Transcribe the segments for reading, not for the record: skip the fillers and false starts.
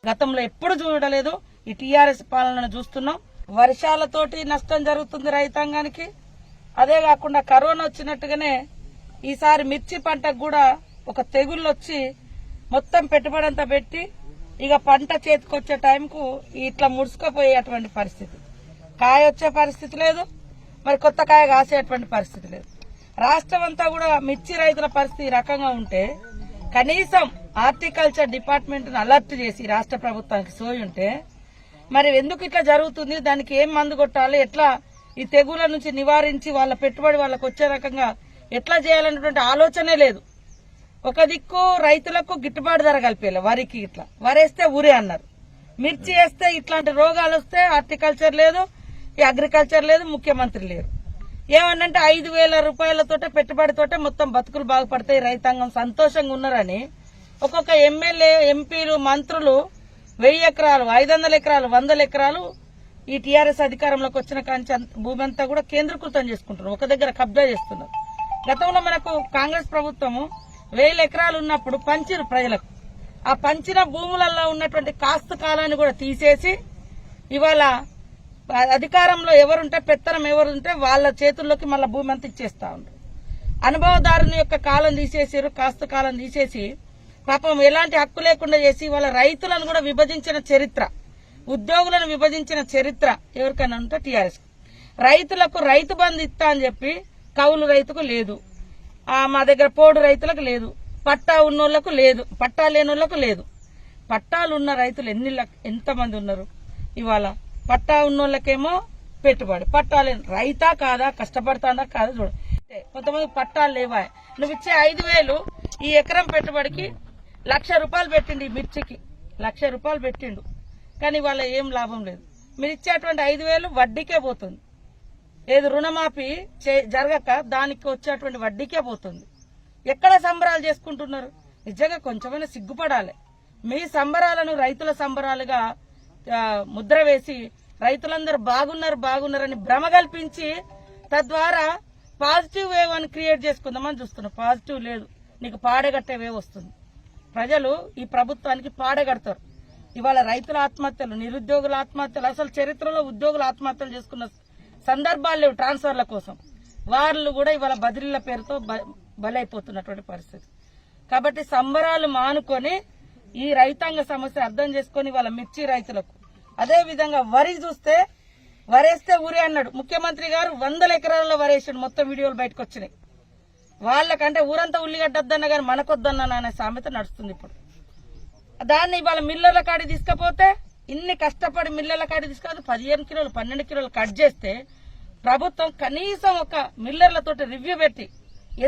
గతంలో ఎప్పుడు చూడలేదు. ఈ టీఆర్ఎస్ పాలనను చూస్తున్నాం. వర్షాలతోటి నష్టం జరుగుతుంది రైతాంగానికి. అదే కాకుండా కరోనా వచ్చినట్టుగానే ఈసారి మిర్చి పంటకు కూడా ఒక తెగుళ్ళు వచ్చి మొత్తం పెట్టుబడి అంతా పెట్టి ఇక పంట చేతికొచ్చే టైంకు ఇట్లా ముడుచుకుపోయేటువంటి పరిస్థితి. కాయ వచ్చే పరిస్థితి లేదు, మరి కొత్త కాయ కాసేటువంటి పరిస్థితి లేదు. రాష్ట్రం అంతా కూడా మిర్చి రైతుల పరిస్థితి ఈ రకంగా ఉంటే కనీసం హార్టికల్చర్ డిపార్ట్మెంట్ అలర్ట్ చేసి రాష్ట్ర ప్రభుత్వానికి సోయి ఉంటే మరి ఎందుకు ఇట్లా జరుగుతుంది, దానికి ఏం మందు కొట్టాలి, ఎట్లా ఈ తెగుల నుంచి నివారించి వాళ్ళ పెట్టుబడి వాళ్ళకు వచ్చే రకంగా ఎట్లా చేయాలన్నటువంటి ఆలోచనే లేదు. ఒక దిక్కు రైతులకు గిట్టుబాటు ధర కలిపేయాలి, వరికి ఇట్లా వరేస్తే ఊరే అన్నారు, మిర్చి వేస్తే ఇట్లాంటి రోగాలు వస్తే హార్టికల్చర్ లేదు, ఈ అగ్రికల్చర్ లేదు, ముఖ్యమంత్రి లేరు. ఏమన్నంటే 5,000 రూపాయలతోటే పెట్టుబడితోటే మొత్తం బతుకులు బాగుపడతాయి, రైతాంగం సంతోషంగా ఉన్నారని ఒక్కొక్క ఎమ్మెల్యే ఎంపీలు మంత్రులు 1000 ఎకరాలు 500 ఎకరాలు 100 ఎకరాలు ఈ టీఆర్ఎస్ అధికారంలోకి వచ్చిన కాంచి భూమి అంతా కూడా కేంద్రీకృతం చేసుకుంటున్నారు, ఒక దగ్గర కబ్జా చేస్తున్నారు. గతంలో మనకు కాంగ్రెస్ ప్రభుత్వము 1000 ఎకరాలు ఉన్నప్పుడు పంచిరు ప్రజలకు. ఆ పంచిన భూములలో ఉన్నటువంటి కాస్తు కాలాన్ని కూడా తీసేసి ఇవాళ అధికారంలో ఎవరుంటే పెత్తనం ఎవరుంటే వాళ్ళ చేతుల్లోకి మళ్ళీ భూమి అంతా ఇచ్చేస్తా ఉంటారు. అనుభవదారుని యొక్క కాలం తీసేసారు, కాస్తు కాలం తీసేసి పాపం ఎలాంటి హక్కు లేకుండా చేసి వాళ్ళ రైతులను కూడా విభజించిన చరిత్ర, ఉద్యోగులను విభజించిన చరిత్ర ఎవరికైనా ఉంటే టీఆర్ఎస్. రైతులకు రైతు బంధు ఇస్తా అని చెప్పి కౌలు రైతుకు లేదు, మా దగ్గర పోడు రైతులకు లేదు, పట్టా ఉన్నోళ్లకు లేదు, పట్టా లేనోళ్లకు లేదు. పట్టాలు ఉన్న రైతులు ఎంతమంది ఉన్నారు ఇవాళ? పట్టా ఉన్నోళ్ళకేమో పెట్టుబడి, పట్టా లేని రైతా కాదా, కష్టపడతాడా కాదా చూడు. కొంతమంది పట్టాలు లేవా, నువ్వు ఇచ్చే 5,000 ఈ ఎకరం పెట్టుబడికి 1,00,000 రూపాయలు పెట్టిండు, ఈ మిర్చికి 1,00,000 రూపాయలు పెట్టిండు, కానీ వాళ్ళ ఏం లాభం లేదు. మీరు ఇచ్చేటువంటి 5,000 వడ్డీకే పోతుంది, ఏది రుణమాఫీ జరగక దానికి వచ్చేటువంటి వడ్డీకే పోతుంది. ఎక్కడ సంబరాలు చేసుకుంటున్నారు? నిజంగా కొంచెమైనా సిగ్గుపడాలి. మీ సంబరాలను రైతుల సంబరాలుగా ముద్ర వేసి రైతులందరూ బాగున్నారని భ్రమ కల్పించి తద్వారా పాజిటివ్ వేవ్ అని క్రియేట్ చేసుకుందామని చూస్తున్నాం. పాజిటివ్ లేదు, నీకు పాడగట్టే వేవ్ వస్తుంది. ప్రజలు ఈ ప్రభుత్వానికి పాడగడతారు. ఇవాళ రైతుల ఆత్మహత్యలు, నిరుద్యోగుల ఆత్మహత్యలు, అసలు చరిత్రలో ఉద్యోగుల ఆత్మహత్యలు చేసుకున్న సందర్భాలు లేవు ట్రాన్స్ఫర్ల కోసం. వాళ్ళు కూడా ఇవాళ బదిలీల పేరుతో బలైపోతున్నటువంటి పరిస్థితి. కాబట్టి సంబరాలు మానుకొని ఈ రైతాంగ సమస్య అర్థం చేసుకుని వాళ్ళ మిర్చి రైతులకు, అదే విధంగా వరి చూస్తే వరేస్తే ఊరే అన్నాడు ముఖ్యమంత్రి గారు. 100 ఎకరాలలో వరేసాడు, మొత్తం వీడియోలు బయటకు వచ్చినాయి. వాళ్ళకంటే ఊరంతా ఉల్లిగడ్డొద్దన్న కానీ మనకొద్దన్న అనే సామెత నడుస్తుంది ఇప్పుడు. దాన్ని ఇవాళ మిల్లర్ల కాడికి తీసుకపోతే ఇన్ని కష్టపడి మిల్లర్ల కాడికి తీసుకపోతే 15 కిలోలు 12 కిలోలు కట్ చేస్తే ప్రభుత్వం కనీసం ఒక మిల్లర్లతో రివ్యూ పెట్టి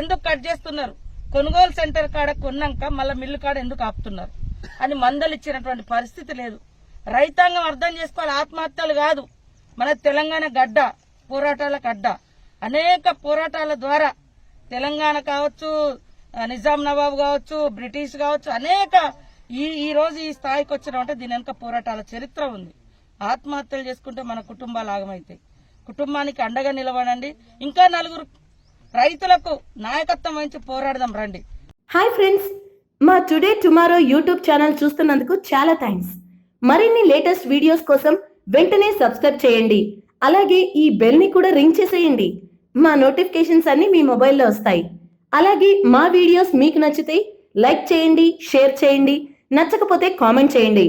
ఎందుకు కట్ చేస్తున్నారు, కొనుగోలు సెంటర్ కాడ కొన్నాక మళ్ళీ మిల్లు కాడ ఎందుకు ఆపుతున్నారు అని మందలు ఇచ్చినటువంటి పరిస్థితి లేదు. రైతాంగం అర్థం చేసుకోవాలి. ఆత్మహత్యలు కాదు, మన తెలంగాణ గడ్డ, పోరాటాల గడ్డ. అనేక పోరాటాల ద్వారా తెలంగాణ కావచ్చు, నిజాం నవాబు కావచ్చు, బ్రిటిష్ కావచ్చు, అనేక ఈ రోజు ఈ స్థాయికి వచ్చినామంటే దీని వెనుక పోరాటాల చరిత్ర ఉంది. ఆత్మహత్యలు చేసుకుంటే మన కుటుంబాలు ఆగమవుతాయి. కుటుంబానికి అండగా నిలబడండి. ఇంకా 4 రైతులకు నాయకత్వం వహించి పోరాడదాం రండి. హాయ్ ఫ్రెండ్స్, మా టుడే టుమారో యూట్యూబ్ ఛానల్ చూస్తున్నందుకు చాలా థ్యాంక్స్. మరిన్ని లేటెస్ట్ వీడియోస్ కోసం వెంటనే సబ్స్క్రైబ్ చేయండి. అలాగే ఈ బెల్ ని కూడా రింగ్ చేసేయండి. మా నోటిఫికేషన్స్ అన్ని మీ మొబైల్లో వస్తాయి. అలాగే మా వీడియోస్ మీకు నచ్చితే లైక్ చేయండి, షేర్ చేయండి, నచ్చకపోతే కామెంట్ చేయండి.